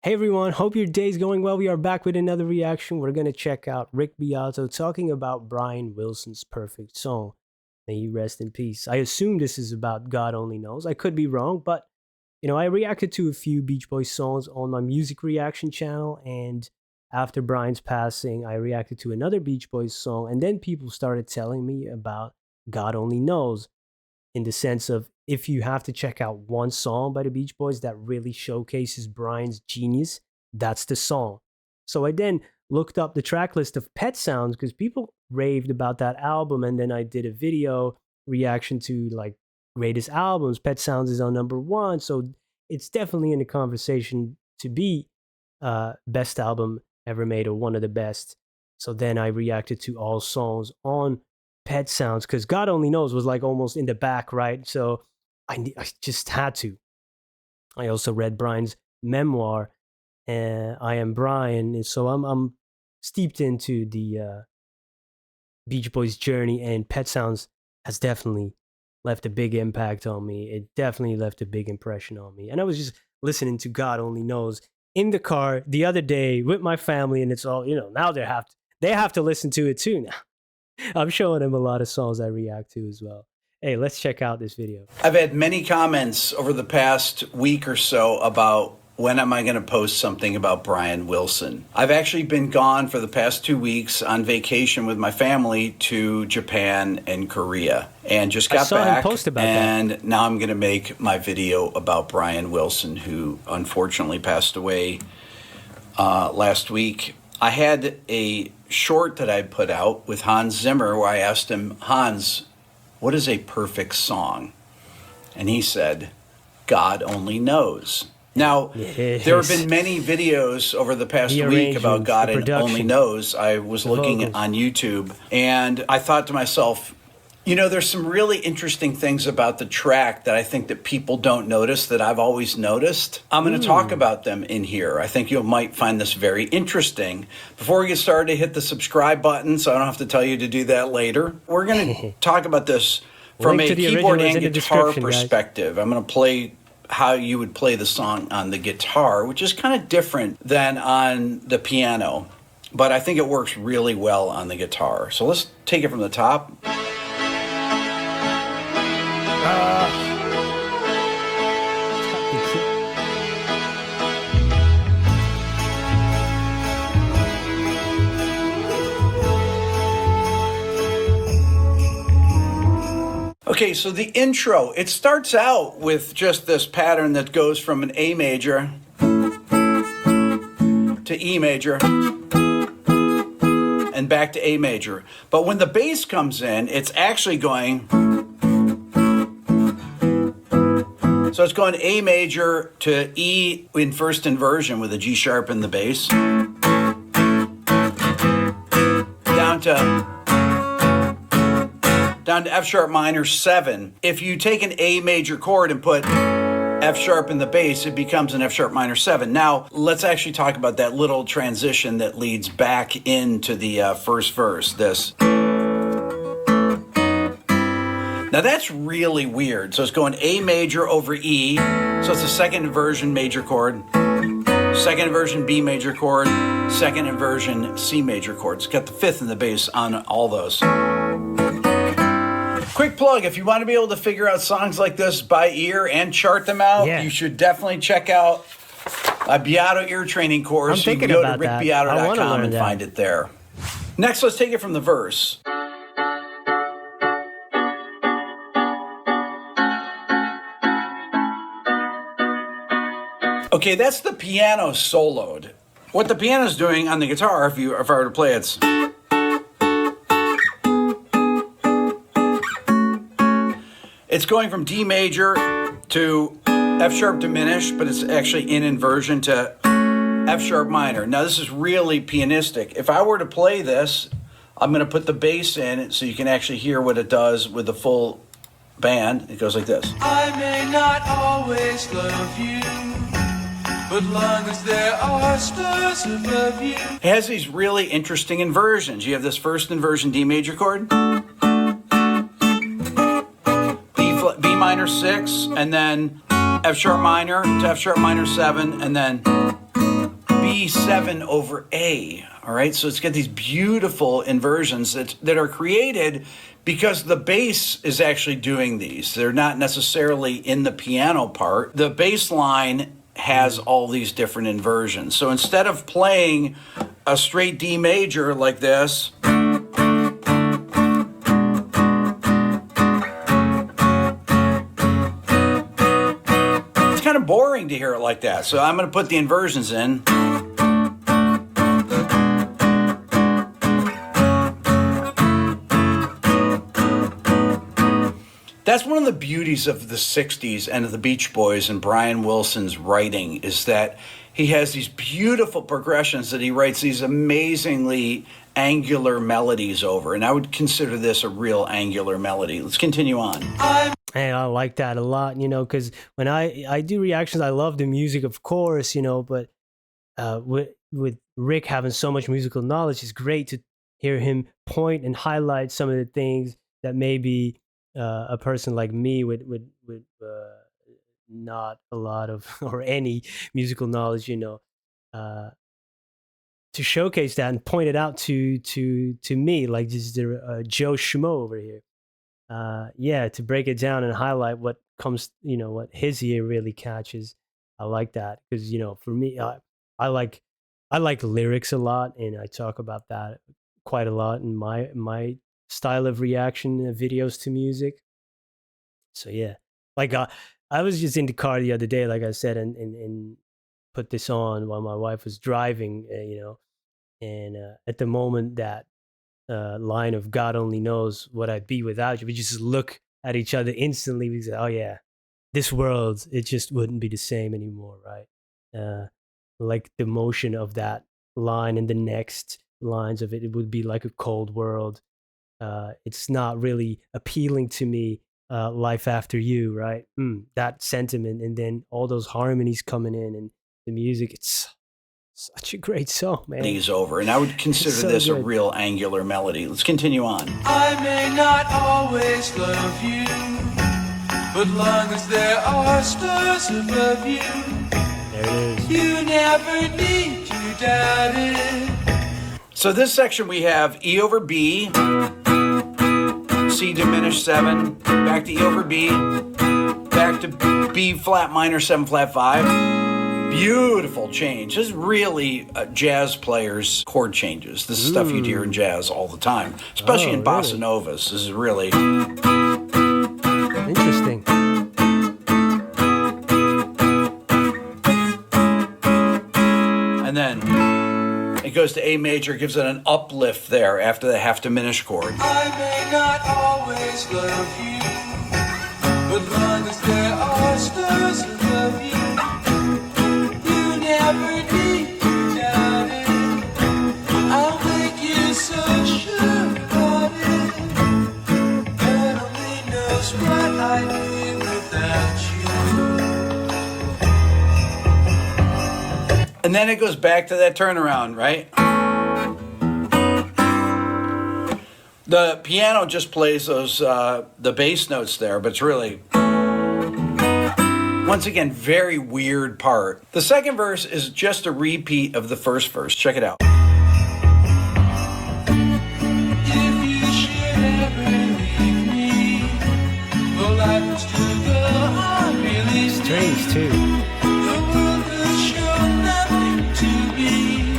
Hey everyone, hope your day's going well. We are back with another reaction. We're going to check out Rick Beato talking about Brian Wilson's perfect song. May he rest in peace. I assume this is about God Only Knows. I could be wrong, but I reacted to a few Beach Boys songs on my music reaction channel, and after Brian's passing, I reacted to another Beach Boys song, and then people started telling me about God Only Knows, in the sense of if you have to check out one song by the Beach Boys that really showcases Brian's genius, that's the song. So I then looked up the track list of Pet Sounds because people raved about that album, and then I did a video reaction to like greatest albums. Pet Sounds is on number one, so it's definitely in the conversation to be best album ever made or one of the best. So then I reacted to all songs on Pet Sounds because God Only Knows was like almost in the back, right? So I just had to. I also read Brian's memoir, I Am Brian, and so I'm steeped into the Beach Boys journey, and Pet Sounds has definitely left a big impact on me. It definitely left a big impression on me, and I was just listening to God Only Knows in the car the other day with my family, and it's all now they have to listen to it too now. I'm showing them a lot of songs I react to as well. Hey, let's check out this video. I've had many comments over the past week or so about when am I going to post something about Brian Wilson. I've actually been gone for the past 2 weeks on vacation with my family to Japan and Korea, and just got back. And now I'm going to make my video about Brian Wilson, who unfortunately passed away last week. I had a short that I put out with Hans Zimmer where I asked him, Hans, what is a perfect song? And he said, God Only Knows. Now, there have been many videos over the past week about God Only Knows. I was looking on YouTube, and I thought to myself, there's some really interesting things about the track that I think that people don't notice that I've always noticed. I'm going to talk about them in here. I think you might find this very interesting. Before we get started, hit the subscribe button so I don't have to tell you to do that later. We're going to talk about this from a keyboard and guitar perspective. I'm going to play how you would play the song on the guitar, which is kind of different than on the piano, but I think it works really well on the guitar. So let's take it from the top. Okay, so the intro, it starts out with just this pattern that goes from an A major to E major and back to A major. But when the bass comes in, it's actually going... So it's going A major to E in first inversion with a G sharp in the bass, down to F sharp minor 7. If you take an A major chord and put F sharp in the bass, it becomes an F sharp minor 7. Now, let's actually talk about that little transition that leads back into the first verse, this. Now that's really weird. So it's going A major over E. So it's a second inversion major chord, second inversion B major chord, second inversion C major chord. It's got the fifth in the bass on all those. Quick plug, if you want to be able to figure out songs like this by ear and chart them out, you should definitely check out a Beato ear training course. You can go to rickbeato.com and find it there. Next, let's take it from the verse. Okay, that's the piano soloed. What the piano's doing on the guitar, if I were to play it, it's going from D major to F sharp diminished, but it's actually in inversion to F sharp minor. Now this is really pianistic. If I were to play this, I'm going to put the bass in so you can actually hear what it does with the full band. It goes like this. I may not always love you, but long as there are stars above you. It has these really interesting inversions. You have this first inversion D major chord, B minor 6, and then F sharp minor to F sharp minor 7, and then B7 over A. All right, so it's got these beautiful inversions that are created because the bass is actually doing these. They're not necessarily in the piano part. The bass line has all these different inversions. So instead of playing a straight D major like this, it's kind of boring to hear it like that. So I'm going to put the inversions in. That's one of the beauties of the 60s and of the Beach Boys and Brian Wilson's writing, is that he has these beautiful progressions that he writes these amazingly angular melodies over. And I would consider this a real angular melody. Let's continue on. Hey, I like that a lot, because when I do reactions, I love the music, of course, but with Rick having so much musical knowledge, it's great to hear him point and highlight some of the things that maybe a person like me with not a lot of or any musical knowledge, to showcase that and point it out to me, like just Joe Schmo over here. Yeah, to break it down and highlight what comes, what his ear really catches. I like that because for me, I like lyrics a lot, and I talk about that quite a lot in my style of reaction videos to music. So yeah, like I was just in the car the other day, like I said, and put this on while my wife was driving, and at the moment that line of "God only knows what I'd be without you," we just look at each other instantly. We say, "Oh yeah, this world, it just wouldn't be the same anymore," right? Like the motion of that line and the next lines of it, it would be like a cold world. It's not really appealing to me. Life after you, right? That sentiment, and then all those harmonies coming in, and the music. It's such a great song, man. These over, and I would consider So this good. a real angular melody. Let's continue on. I may not always love you, but long as there are stars above you, There it is. you never need to doubt it. So this section we have E over B, C diminished 7, back to E over B, back to B flat minor 7 flat 5. Beautiful change. This is really jazz players' chord changes. This is stuff you'd hear in jazz all the time, especially in bossa really? novas. This is really Interesting. and then it goes to A major, gives it an uplift there after the half diminished chord. I may not always love you, but long as there are stars above you, you never need to doubt it. I'll make you so sure about it. God only knows what I'd be without you. And then it goes back to that turnaround, right? The piano just plays those the bass notes there, but it's really, once again, very weird part. The second verse is just a repeat of the first verse. Check it out. If you should ever leave me, well, life will still go on really Strings too. The world will show nothing to me,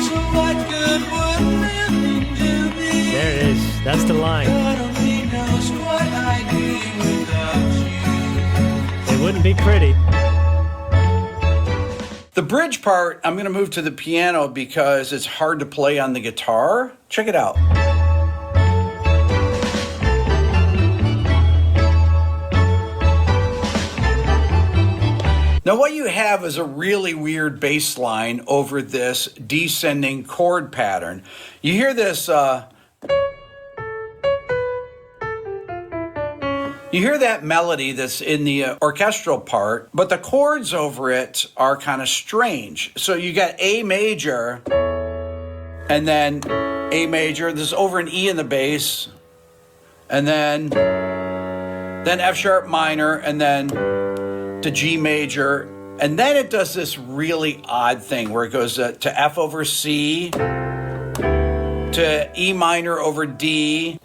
so what good would living do me? There it is. That's the line. God only knows what I'd be without you. It wouldn't be pretty. The bridge part, I'm going to move to the piano because it's hard to play on the guitar. Check it out. Now what you have is a really weird bass line over this descending chord pattern. You hear this, you hear that melody that's in the orchestral part, but the chords over it are kind of strange. So you got A major, and then A major, this is over an E in the bass, and then F sharp minor, and then to G major, And then it does this really odd thing where it goes to F over C, to E minor over D,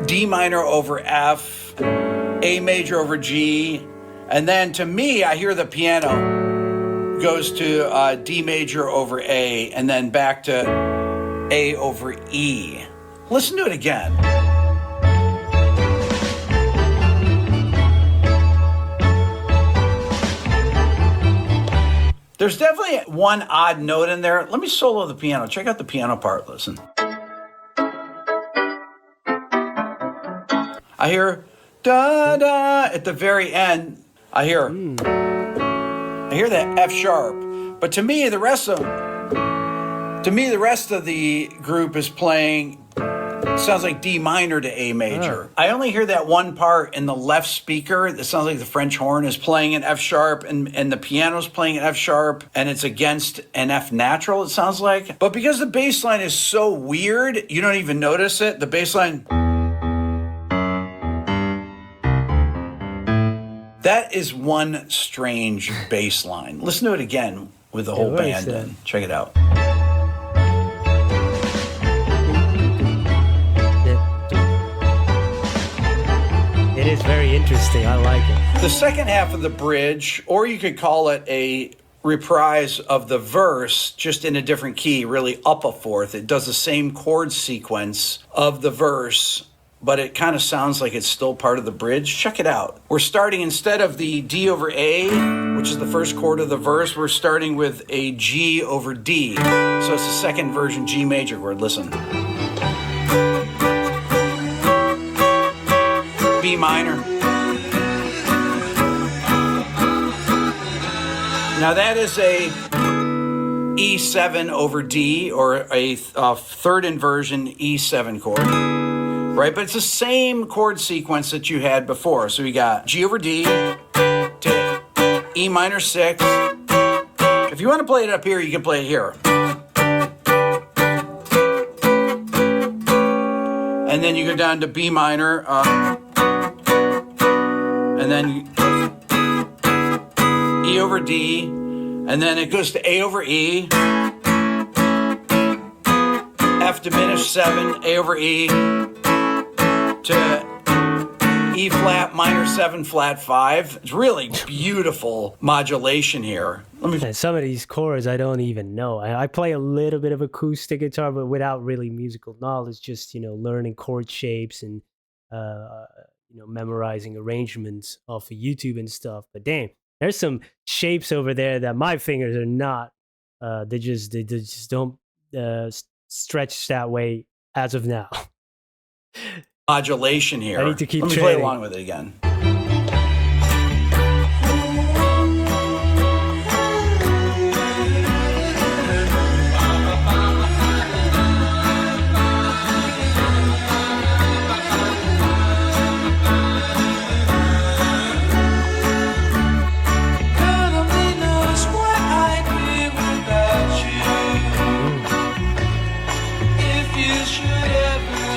D minor over F, A major over G, and then to me, I hear the piano goes to D major over A, and then back to A over E. Listen to it again. There's definitely one odd note in there. Let me solo the piano. Check out the piano part. Listen. I hear da da at the very end. I hear that F sharp. But to me, the rest of the group is playing. Sounds like D minor to A major. I only hear that one part in the left speaker. It sounds like the French horn is playing an F sharp and the piano's playing an F sharp and it's against an F natural, it sounds like. But because the bass line is so weird, you don't even notice it. The bass line, that is one strange bass line. Listen to it again with the whole band in. Check it out. It is very interesting. I like it. The second half of the bridge, or you could call it a reprise of the verse, just in a different key, really up a fourth. It does the same chord sequence of the verse, but it kind of sounds like it's still part of the bridge. Check it out. We're starting, instead of the D over A, which is the first chord of the verse, we're starting with a G over D. So it's the second version G major chord. Listen. B minor. Now that is a E7 over D, or a third inversion E7 chord, right? But it's the same chord sequence that you had before. So we got G over D to E minor 6. If you want to play it up here, you can play it here. And then you go down to B minor, and then E over D, and then it goes to A over E, F diminished 7, A over E, to E flat minor 7 flat 5. It's really beautiful modulation here. And some of these chords I don't even know. I play a little bit of acoustic guitar, but without really musical knowledge, just, learning chord shapes and, memorizing arrangements off of YouTube and stuff. But damn, there's some shapes over there that my fingers are not, they just don't stretch that way as of now. Modulation here. I need to keep Let me training. play along with it again.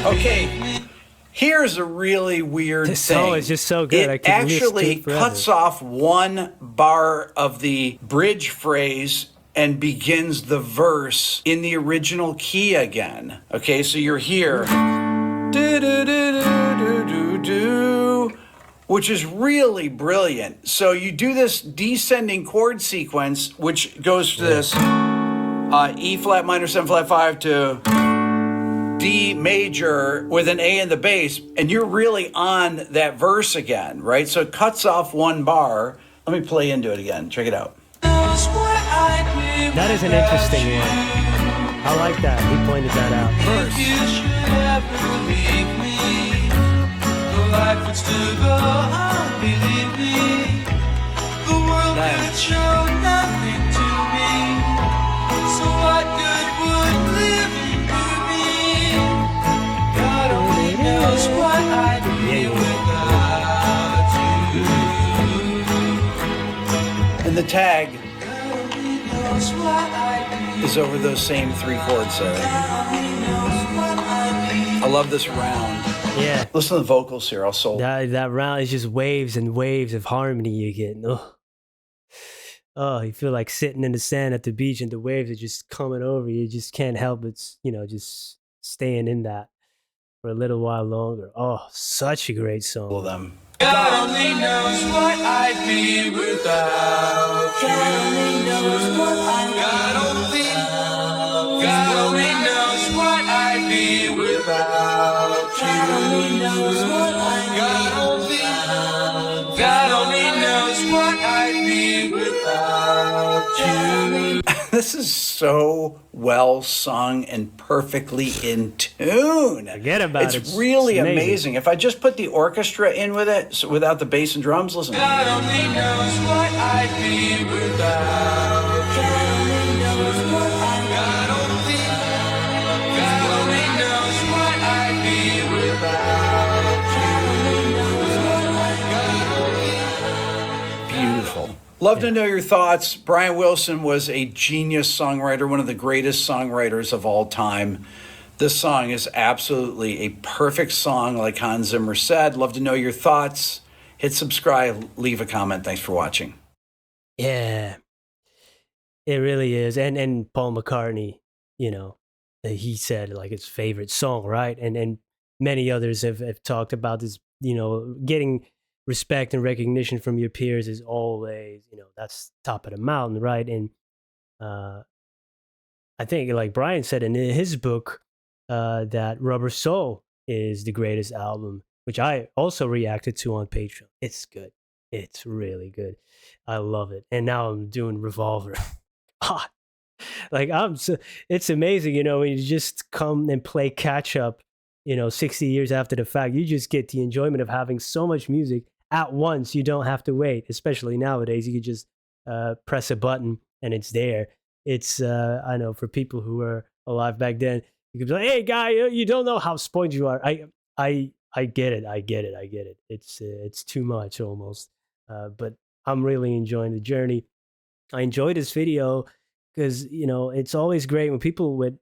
Okay, here's a really weird This thing. song is just so good. I It could listen to actually it forever. cuts off one bar of the bridge phrase and begins the verse in the original key again. Okay, so you're here, do do do do do do, which is really brilliant. So you do this descending chord sequence, which goes to this E flat minor 7 flat 5 to D major with an A in the bass, and you're really on that verse again, right? So it cuts off one bar. Let me play into it again. Check it out. That is an interesting one. I like that. He pointed that out. Verse. You should ever leave me. The life would still go on, believe me. The world could show nothing to me. So what good would living do me? God only knows what I'd be without you. And the tag God only knows what I'd be. is over those same three chords there. God only knows what I'd be. I love this round. Yeah. Listen to the vocals here. I'll solo. That round is just waves and waves of harmony you get. Ugh. Oh, you feel like sitting in the sand at the beach and the waves are just coming over you. You just can't help but, just staying in that for a little while longer. Oh, such a great song, Of man. them. God only knows what I'd be without you. God only knows what I'd be without you. God only knows what I'd be without you. This is so well sung and perfectly in tune. Forget about it. It's really It's amazing. amazing. If I just put the orchestra in with it, so without the bass and drums, listen. God only knows what I'd be without you. God only knows what I'd be without you. Beautiful. Love to know your thoughts. Brian Wilson was a genius songwriter, one of the greatest songwriters of all time. This song is absolutely a perfect song, like Hans Zimmer said. Love to know your thoughts. Hit subscribe, leave a comment. Thanks for watching. Yeah, it really is. And Paul McCartney, he said like his favorite song, right? And many others have talked about this, getting respect and recognition from your peers is always, that's top of the mountain, right? And uh I think like Brian said in his book, that Rubber Soul is the greatest album, which I also reacted to on Patreon. It's good. It's really good. I love it. And now I'm doing Revolver. Ah, like it's amazing, when you just come and play catch up, 60 years after the fact. You just get the enjoyment of having so much music at once. You don't have to wait, especially nowadays. You could just press a button and it's there. It's I know for people who were alive back then, you could be like, "Hey, guy, you don't know how spoiled you are." I get it. I get it. I get it. It's too much almost. But I'm really enjoying the journey. I enjoyed this video because it's always great when people with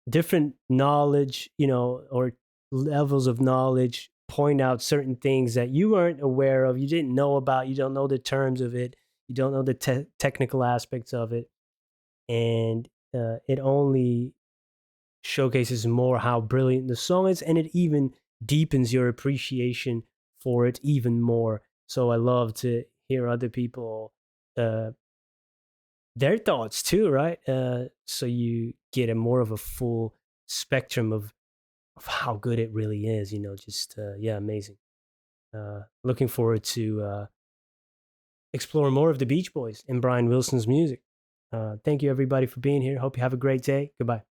different knowledge, or levels of knowledge point out certain things that you weren't aware of, you didn't know about, you don't know the terms of it, you don't know the technical aspects of it, and it only showcases more how brilliant the song is, and it even deepens your appreciation for it even more. So I love to hear other people uh, their thoughts too, right? So you get a more of a full spectrum of how good it really is. Just yeah, amazing. Looking forward to explore more of the Beach Boys and Brian Wilson's music. Thank you everybody for being here. Hope you have a great day. Goodbye.